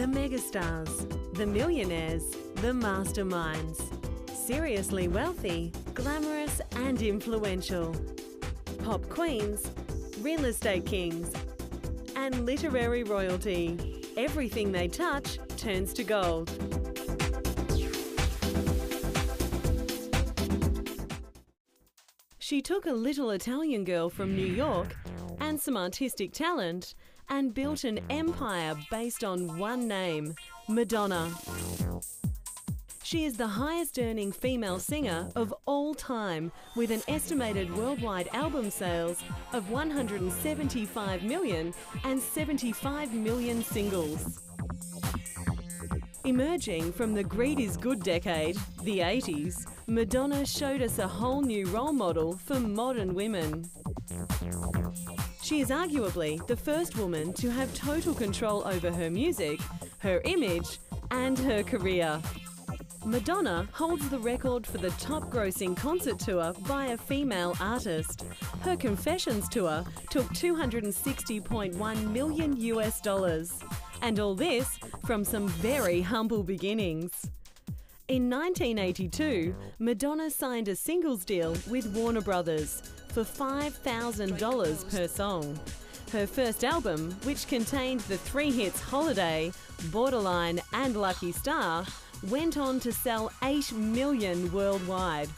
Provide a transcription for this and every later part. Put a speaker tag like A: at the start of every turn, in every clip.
A: The megastars, the millionaires, the masterminds. Seriously wealthy, glamorous and influential. Pop queens, real estate kings, and literary royalty. Everything they touch turns to gold. She took a little Italian girl from New York and some artistic talent and built an empire based on one name, Madonna. She is the highest earning female singer of all time, with an estimated worldwide album sales of 175 million and 75 million singles. Emerging from the greed is good decade, the 80s, Madonna showed us a whole new role model for modern women. She is arguably the first woman to have total control over her music, her image, and her career. Madonna holds the record for the top-grossing concert tour by a female artist. Her Confessions tour took $260.1 million, and all this from some very humble beginnings. In 1982, Madonna signed a singles deal with Warner Brothers for $5,000 per song. Her first album, which contained the three hits Holiday, Borderline and Lucky Star, went on to sell 8 million worldwide.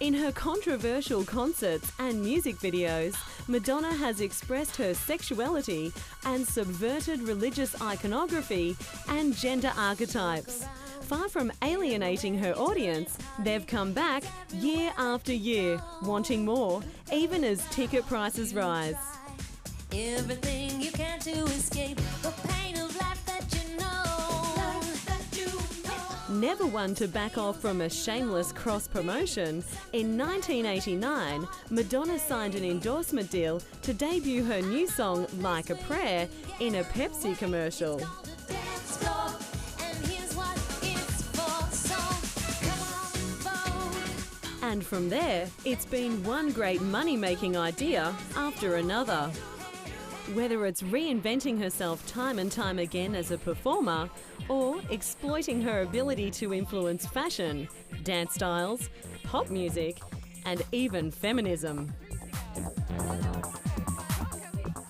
A: In her controversial concerts and music videos, Madonna has expressed her sexuality and subverted religious iconography and gender archetypes. Far from alienating her audience, they've come back year after year, wanting more, even as ticket prices rise.
B: Everything you can to escape the pain of life that you know.
A: Never one to back off from a shameless cross-promotion, in 1989, Madonna signed an endorsement deal to debut her new song, Like a Prayer, in a Pepsi commercial. And from there, it's been one great money-making idea after another. Whether it's reinventing herself time and time again as a performer, or exploiting her ability to influence fashion, dance styles, pop music, and even feminism.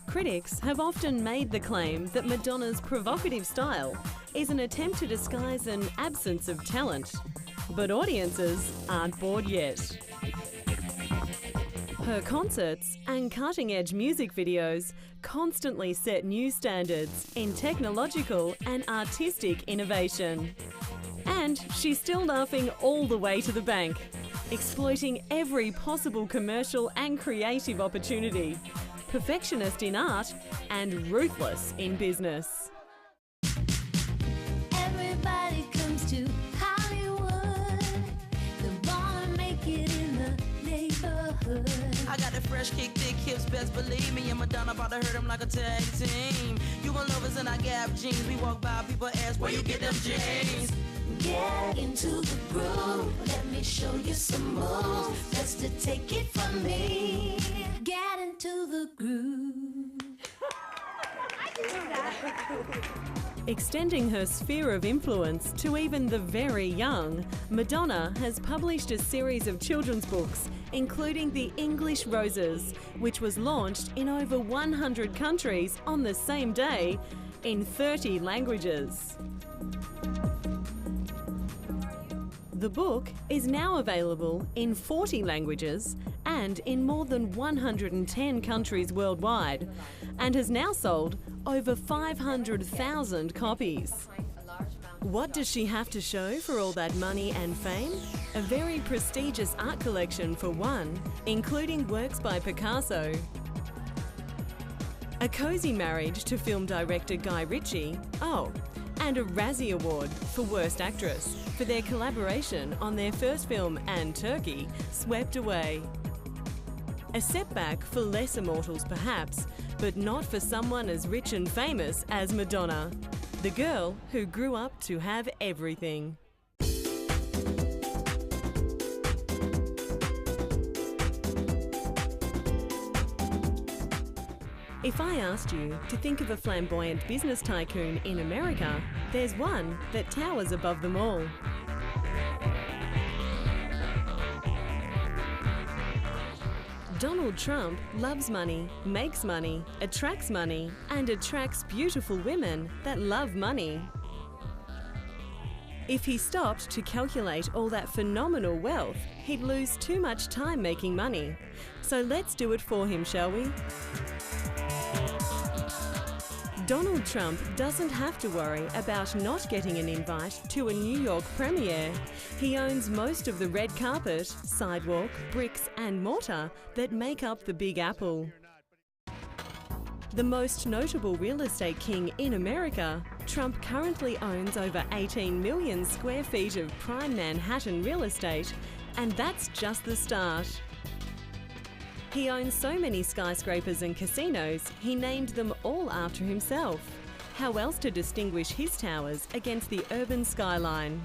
A: Critics have often made the claim that Madonna's provocative style is an attempt to disguise an absence of talent. But audiences aren't bored yet. Her concerts and cutting-edge music videos constantly set new standards in technological and artistic innovation. And she's still laughing all the way to the bank, exploiting every possible commercial and creative opportunity, perfectionist in art and ruthless in business.
B: Everybody comes to
C: I got the fresh kick, thick hips, best believe me. And Madonna about to hurt him like a tag team. You and lovers in our Gap jeans. We walk by, people ask where you get them jeans.
B: Get into the groove. Let me show you some moves. Best to take it from me. Get into the groove.
D: I can do that.
A: Extending her sphere of influence to even the very young, Madonna has published a series of children's books, including The English Roses, which was launched in over 100 countries on the same day in 30 languages. The book is now available in 40 languages and in more than 110 countries worldwide, and has now sold over 500,000 copies. What does she have to show for all that money and fame? A very prestigious art collection for one, including works by Picasso. A cosy marriage to film director Guy Ritchie. And a Razzie Award for Worst Actress for their collaboration on their first film And Turkey, Swept Away. A setback for lesser mortals perhaps, but not for someone as rich and famous as Madonna, the girl who grew up to have everything. If I asked you to think of a flamboyant business tycoon in America, there's one that towers above them all. Donald Trump loves money, makes money, and attracts beautiful women that love money. If he stopped to calculate all that phenomenal wealth, he'd lose too much time making money. So let's do it for him, shall we? Donald Trump doesn't have to worry about not getting an invite to a New York premiere. He owns most of the red carpet, sidewalk, bricks and mortar that make up the Big Apple. The most notable real estate king in America, Trump currently owns over 18 million square feet of prime Manhattan real estate, and that's just the start. He owns so many skyscrapers and casinos, he named them all after himself. How else to distinguish his towers against the urban skyline?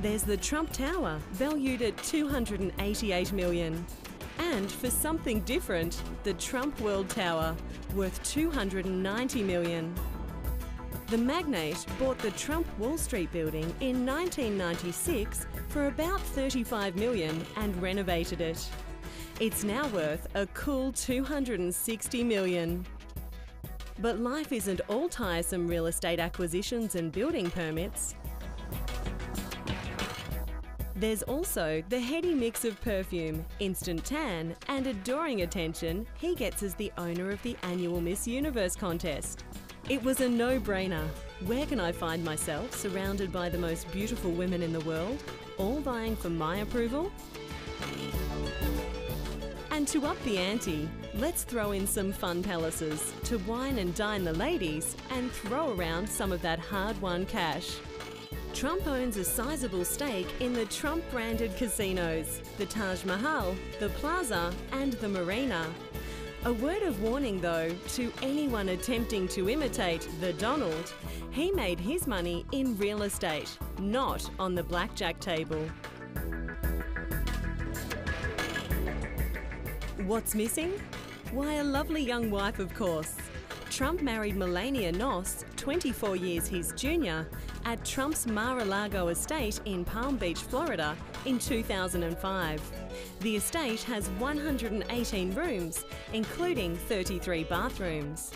A: There's the Trump Tower, valued at $288 million. And for something different, the Trump World Tower, worth $290 million. The magnate bought the Trump Wall Street building in 1996 for about $35 million and renovated it. It's now worth a cool $260 million. But life isn't all tiresome real estate acquisitions and building permits. There's also the heady mix of perfume, instant tan, and adoring attention he gets as the owner of the annual Miss Universe contest. It was a no-brainer. Where can I find myself surrounded by the most beautiful women in the world, all vying for my approval? And to up the ante, let's throw in some fun palaces to wine and dine the ladies and throw around some of that hard-won cash. Trump owns a sizable stake in the Trump-branded casinos, the Taj Mahal, the Plaza and the Marina. A word of warning though to anyone attempting to imitate the Donald, he made his money in real estate, not on the blackjack table. What's missing? Why, a lovely young wife, of course. Trump married Melania Noss, 24 years his junior, at Trump's Mar-a-Lago estate in Palm Beach, Florida, in 2005. The estate has 118 rooms, including 33 bathrooms.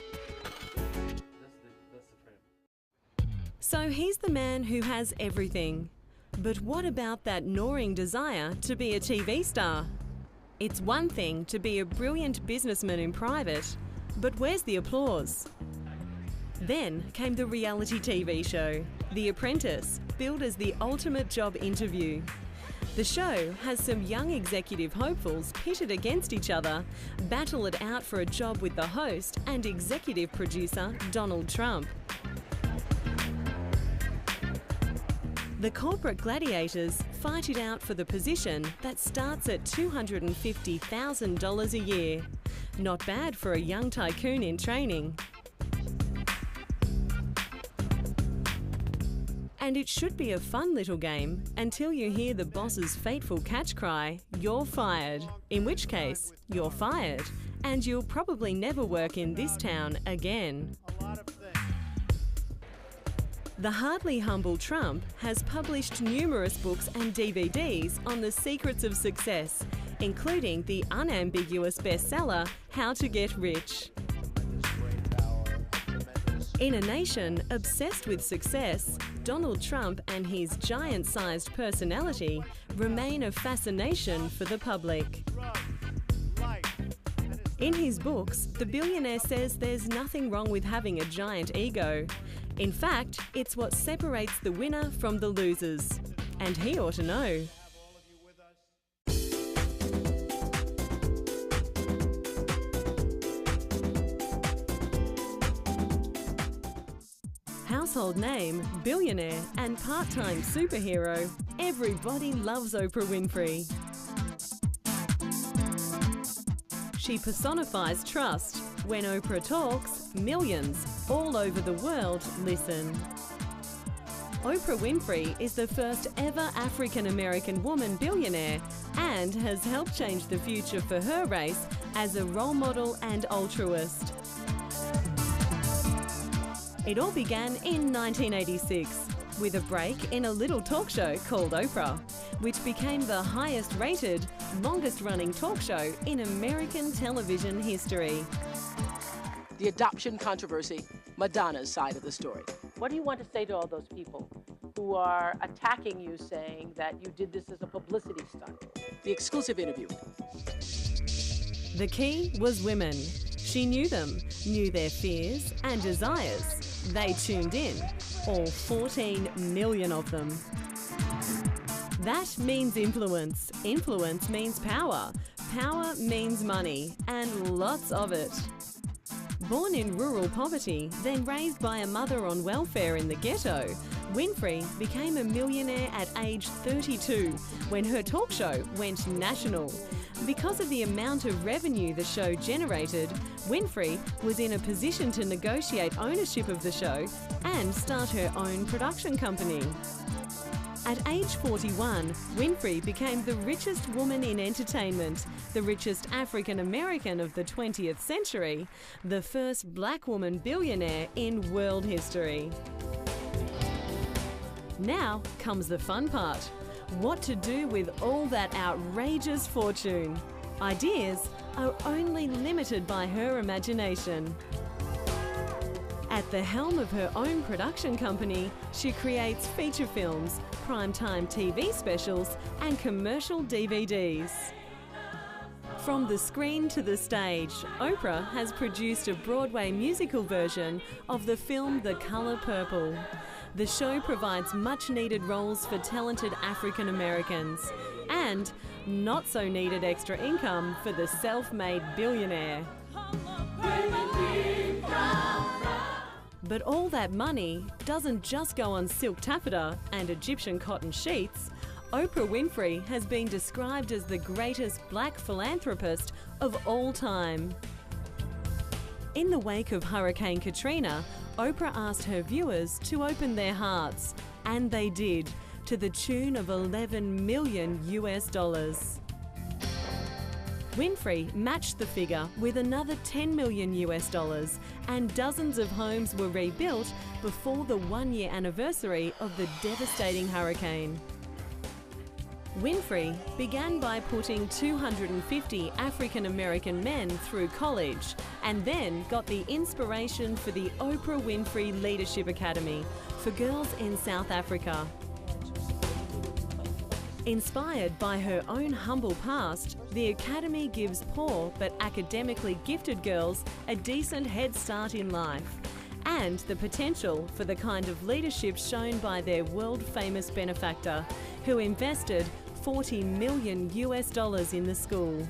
A: So he's the man who has everything. But what about that gnawing desire to be a TV star? It's one thing to be a brilliant businessman in private, but where's the applause? Then came the reality TV show, The Apprentice, billed as the ultimate job interview. The show has some young executive hopefuls pitted against each other, battle it out for a job with the host and executive producer Donald Trump. The corporate gladiators fight it out for the position that starts at $250,000 a year. Not bad for a young tycoon in training. And it should be a fun little game until you hear the boss's fateful catch cry, "You're fired," in which case, you're fired, and you'll probably never work in this town again. The hardly humble Trump has published numerous books and DVDs on the secrets of success, including the unambiguous bestseller, How to Get Rich. In a nation obsessed with success, Donald Trump and his giant-sized personality remain a fascination for the public. In his books, the billionaire says there's nothing wrong with having a giant ego. In fact, it's what separates the winner from the losers. And he ought to know. Household name, billionaire, and part-time superhero, everybody loves Oprah Winfrey. She personifies trust. When Oprah talks, millions all over the world listen. Oprah Winfrey is the first ever African-American woman billionaire and has helped change the future for her race as a role model and altruist. It all began in 1986 with a break in a little talk show called Oprah, which became the highest-rated, longest-running talk show in American television history.
E: The adoption controversy, Madonna's side of the story.
F: What do you want to say to all those people who are attacking you, saying that you did this as a publicity stunt?
E: The exclusive interview.
A: The key was women. She knew them, knew their fears and desires. They tuned in, all 14 million of them. That means influence. Influence means power. Power means money, and lots of it. Born in rural poverty, then raised by a mother on welfare in the ghetto, Winfrey became a millionaire at age 32 when her talk show went national. Because of the amount of revenue the show generated, Winfrey was in a position to negotiate ownership of the show and start her own production company. At age 41, Winfrey became the richest woman in entertainment, the richest African-American of the 20th century, the first black woman billionaire in world history. Now comes the fun part. What to do with all that outrageous fortune? Ideas are only limited by her imagination. At the helm of her own production company, she creates feature films, primetime TV specials and commercial DVDs. From the screen to the stage, Oprah has produced a Broadway musical version of the film The Colour Purple. The show provides much-needed roles for talented African Americans and not-so-needed extra income for the self-made billionaire. But all that money doesn't just go on silk taffeta and Egyptian cotton sheets. Oprah Winfrey has been described as the greatest black philanthropist of all time. In the wake of Hurricane Katrina, Oprah asked her viewers to open their hearts, and they did, to the tune of $11 million. Winfrey matched the figure with another $10 million, and dozens of homes were rebuilt before the one-year anniversary of the devastating hurricane. Winfrey began by putting 250 African-American men through college and then got the inspiration for the Oprah Winfrey Leadership Academy for girls in South Africa. Inspired by her own humble past, the Academy gives poor but academically gifted girls a decent head start in life and the potential for the kind of leadership shown by their world-famous benefactor, who invested $40 million in the school.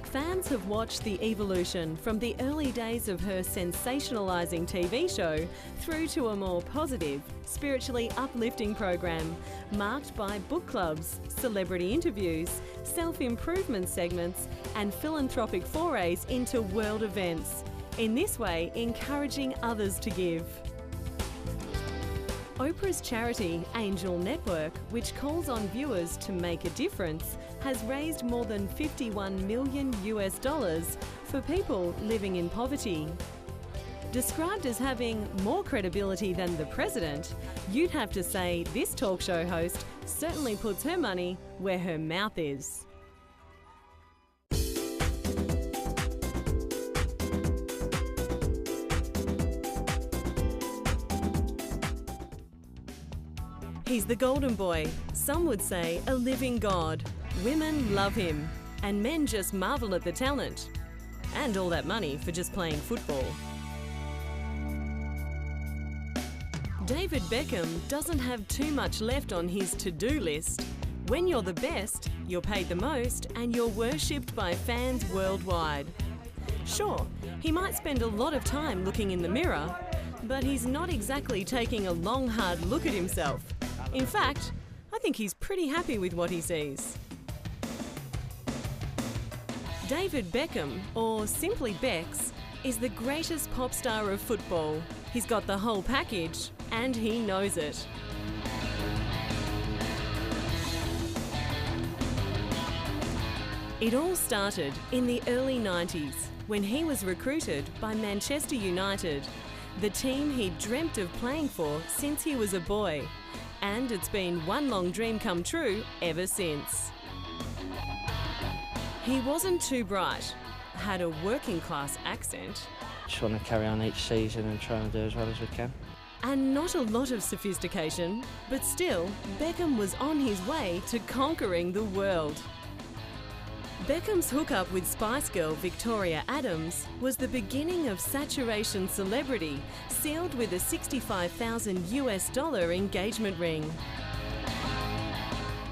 A: Fans have watched the evolution from the early days of her sensationalising TV show through to a more positive, spiritually uplifting program marked by book clubs, celebrity interviews, self-improvement segments and philanthropic forays into world events, in this way encouraging others to give. Oprah's charity, Angel Network, which calls on viewers to make a difference, has raised more than $51 million for people living in poverty. Described as having more credibility than the president, you'd have to say this talk show host certainly puts her money where her mouth is. He's the golden boy, some would say a living god. Women love him, and men just marvel at the talent. And all that money for just playing football. David Beckham doesn't have too much left on his to-do list. When you're the best, you're paid the most and you're worshipped by fans worldwide. Sure, he might spend a lot of time looking in the mirror, but he's not exactly taking a long, hard look at himself. In fact, I think he's pretty happy with what he sees. David Beckham, or simply Becks, is the greatest pop star of football. He's got the whole package, and he knows it. It all started in the early 90s when he was recruited by Manchester United, the team he'd dreamt of playing for since he was a boy. And it's been one long dream come true ever since. He wasn't too bright, had a working class accent.
G: Just want to carry on each season and try and do as well as we can.
A: And not a lot of sophistication, but still, Beckham was on his way to conquering the world. Beckham's hookup with Spice Girl Victoria Adams was the beginning of saturation celebrity, sealed with a $65,000 engagement ring.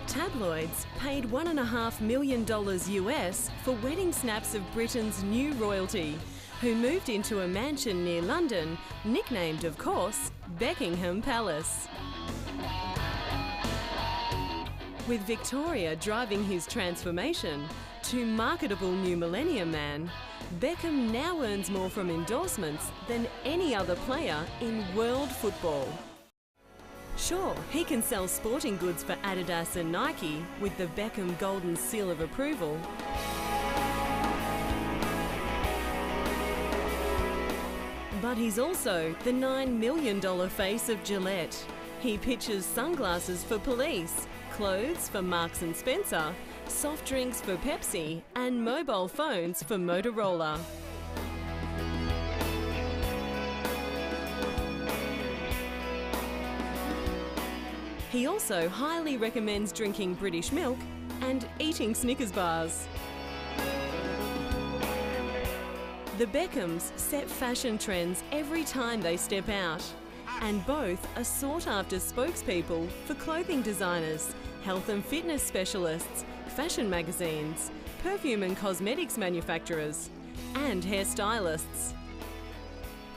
A: Tabloids paid $1.5 million US for wedding snaps of Britain's new royalty, who moved into a mansion near London, nicknamed, of course, Buckingham Palace. With Victoria driving his transformation to marketable new millennium man, Beckham now earns more from endorsements than any other player in world football. Sure, he can sell sporting goods for Adidas and Nike with the Beckham Golden Seal of Approval. But he's also the $9 million face of Gillette. He pitches sunglasses for police, clothes for Marks & Spencer, soft drinks for Pepsi, and mobile phones for Motorola. He also highly recommends drinking British milk and eating Snickers bars. The Beckhams set fashion trends every time they step out, and both are sought-after spokespeople for clothing designers, health and fitness specialists, fashion magazines, perfume and cosmetics manufacturers, and hairstylists.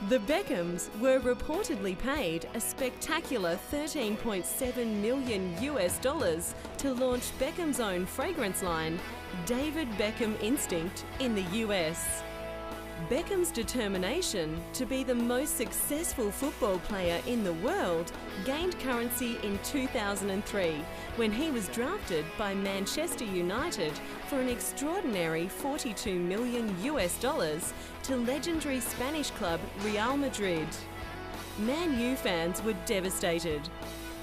A: The Beckhams were reportedly paid a spectacular $13.7 million US to launch Beckham's own fragrance line, David Beckham Instinct, in the US. Beckham's determination to be the most successful football player in the world gained currency in 2003 when he was drafted by Manchester United for an extraordinary $42 million US to legendary Spanish club Real Madrid. Man U fans were devastated.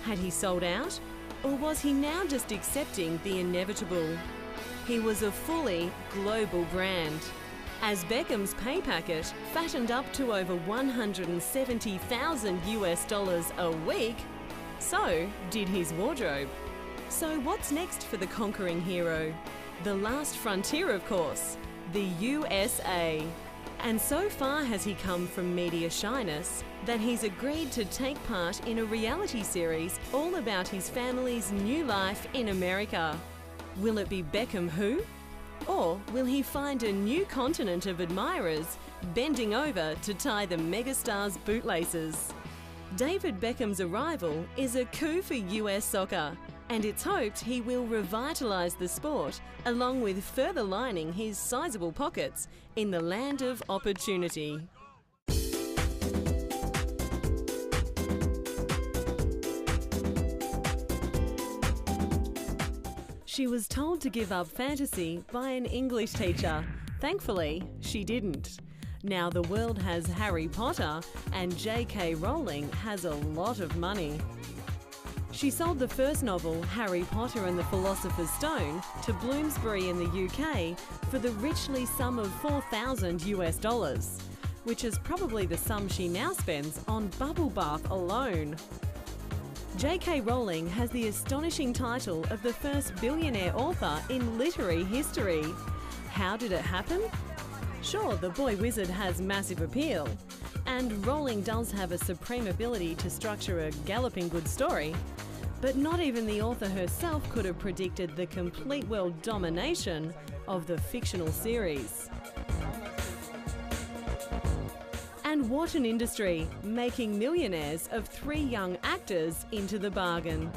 A: Had he sold out, or was he now just accepting the inevitable? He was a fully global brand. As Beckham's pay packet fattened up to over $170,000 US a week, so did his wardrobe. So what's next for the conquering hero? The last frontier, of course, the USA. And so far has he come from media shyness that he's agreed to take part in a reality series all about his family's new life in America. Will it be Beckham who? Or will he find a new continent of admirers bending over to tie the megastar's bootlaces? David Beckham's arrival is a coup for US soccer, and it's hoped he will revitalise the sport, along with further lining his sizable pockets in the land of opportunity. She was told to give up fantasy by an English teacher. Thankfully, she didn't. Now the world has Harry Potter, and J.K. Rowling has a lot of money. She sold the first novel, Harry Potter and the Philosopher's Stone, to Bloomsbury in the UK for the richly sum of $4,000 US, which is probably the sum she now spends on bubble bath alone. J.K. Rowling has the astonishing title of the first billionaire author in literary history. How did it happen? Sure, the boy wizard has massive appeal, and Rowling does have a supreme ability to structure a galloping good story, but not even the author herself could have predicted the complete world domination of the fictional series. And what an industry, making millionaires of 3 young actors into the bargain.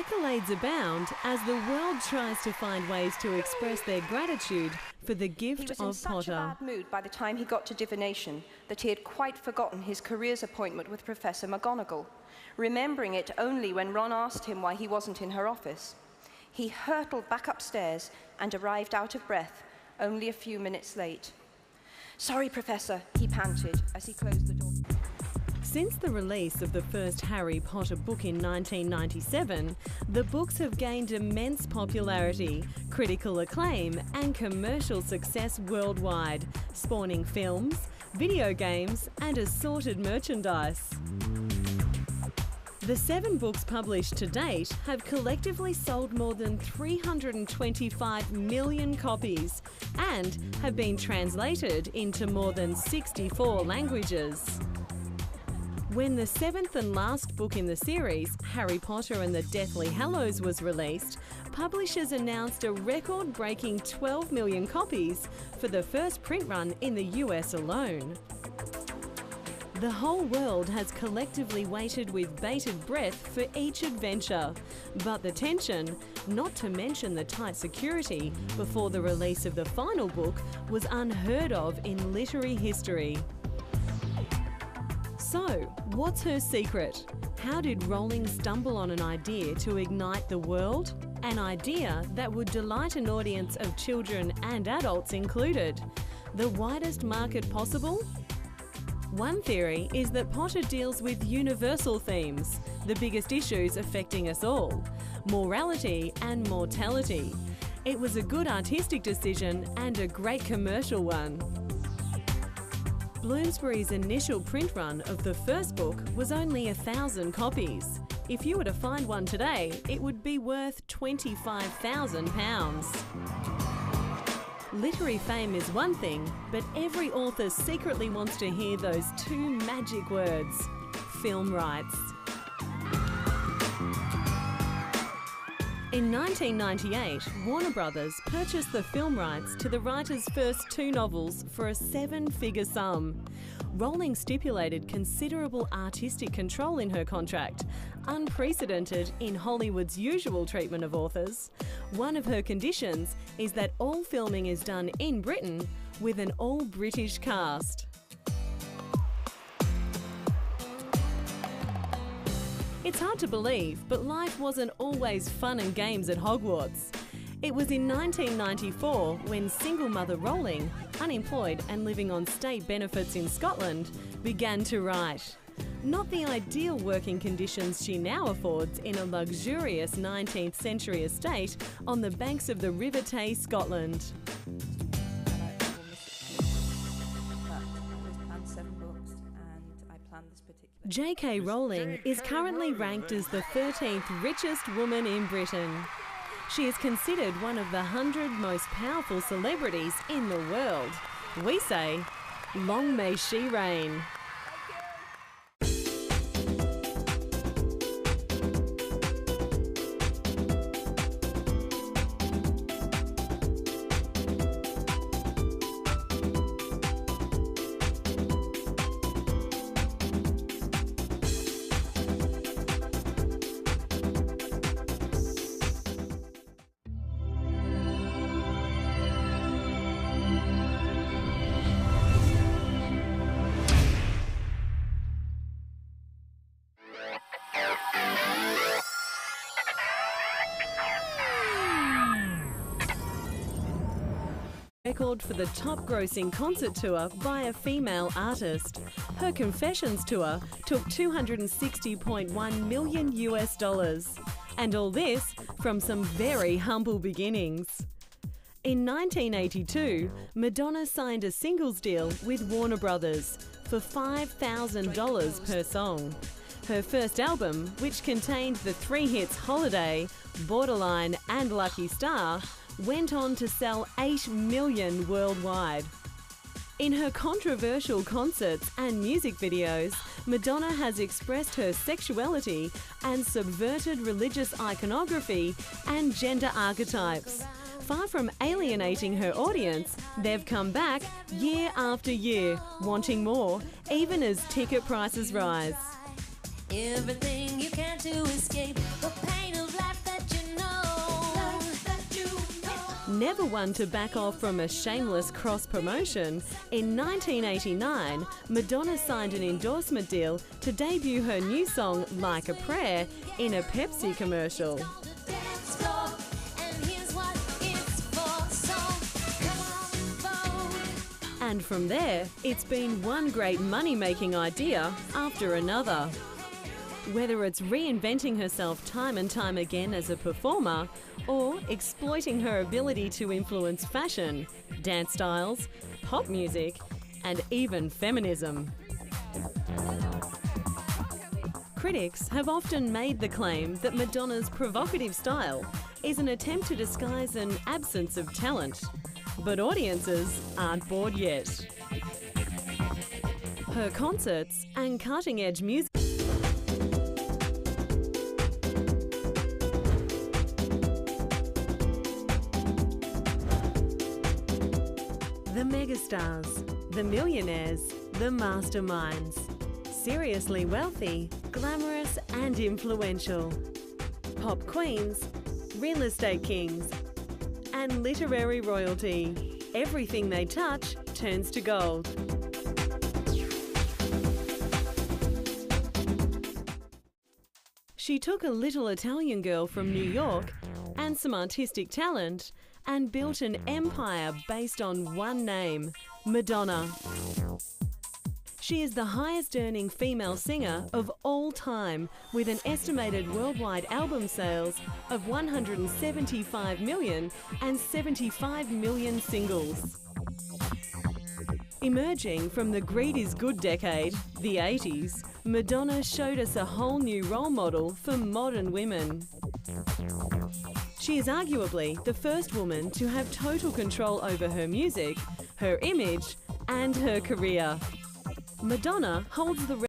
A: accolades abound as the world tries to find ways to express their gratitude for the gift
H: He was
A: of
H: in such
A: Potter.
H: a bad mood by the time he got to divination that he had quite forgotten his careers appointment with Professor McGonagall, remembering it only when Ron asked him why he wasn't in her office. He hurtled back upstairs and arrived out of breath, only a few minutes late. "Sorry, Professor," he panted as he closed the door.
A: Since the release of the first Harry Potter book in 1997, the books have gained immense popularity, critical acclaim and commercial success worldwide, spawning films, video games and assorted merchandise. The 7 books published to date have collectively sold more than 325 million copies and have been translated into more than 64 languages. When the 7th and last book in the series, Harry Potter and the Deathly Hallows, was released, publishers announced a record-breaking 12 million copies for the first print run in the US alone. The whole world has collectively waited with bated breath for each adventure, but the tension, not to mention the tight security before the release of the final book, was unheard of in literary history. So, what's her secret? How did Rowling stumble on an idea to ignite the world? An idea that would delight an audience of children and adults included. The widest market possible? One theory is that Potter deals with universal themes, the biggest issues affecting us all: morality and mortality. It was a good artistic decision and a great commercial one. Bloomsbury's initial print run of the first book was only 1,000 copies. If you were to find one today, it would be worth £25,000. Literary fame is one thing, but every author secretly wants to hear those 2 magic words: film rights. In 1998, Warner Brothers purchased the film rights to the writer's first 2 novels for a 7-figure sum. Rowling stipulated considerable artistic control in her contract, unprecedented in Hollywood's usual treatment of authors. One of her conditions is that all filming is done in Britain with an all-British cast. It's hard to believe, but life wasn't always fun and games at Hogwarts. It was in 1994 when single mother Rowling, unemployed and living on state benefits in Scotland, began to write. Not the ideal working conditions she now affords in a luxurious 19th century estate on the banks of the River Tay, Scotland. J.K. Rowling is currently ranked as the 13th richest woman in Britain. She is considered one of the 100 most powerful celebrities in the world. We say, long may she reign. Record for the top-grossing concert tour by a female artist. Her Confessions tour took $260.1 million US. And all this from some very humble beginnings. In 1982, Madonna signed a singles deal with Warner Brothers for $5,000 per song. Her first album, which contained the 3 hits Holiday, Borderline and Lucky Star, went on to sell 8 million worldwide. In her controversial concerts and music videos, Madonna has expressed her sexuality and subverted religious iconography and gender archetypes. Far from alienating her audience, they've come back year after year, wanting more, even as ticket prices rise.
B: Everything you can to escape the pain of life
A: never one to back off from a shameless cross-promotion, in 1989, Madonna signed an endorsement deal to debut her new song, Like a Prayer, in a Pepsi commercial. And from there, it's been one great money-making idea after another. Whether it's reinventing herself time and time again as a performer, or exploiting her ability to influence fashion, dance styles, pop music, and even feminism. Critics have often made the claim that Madonna's provocative style is an attempt to disguise an absence of talent. But audiences aren't bored yet. Her concerts and cutting-edge music the megastars, the millionaires, the masterminds. Seriously wealthy, glamorous and influential. Pop queens, real estate kings, and literary royalty. Everything they touch turns to gold. She took a little Italian girl from New York and some artistic talent and built an empire based on one name, Madonna. She is the highest earning female singer of all time, with an estimated worldwide album sales of 175 million and 75 million singles. Emerging from the greed is good decade, the 80s, Madonna showed us a whole new role model for modern women. She is arguably the first woman to have total control over her music, her image, and her career. Madonna holds the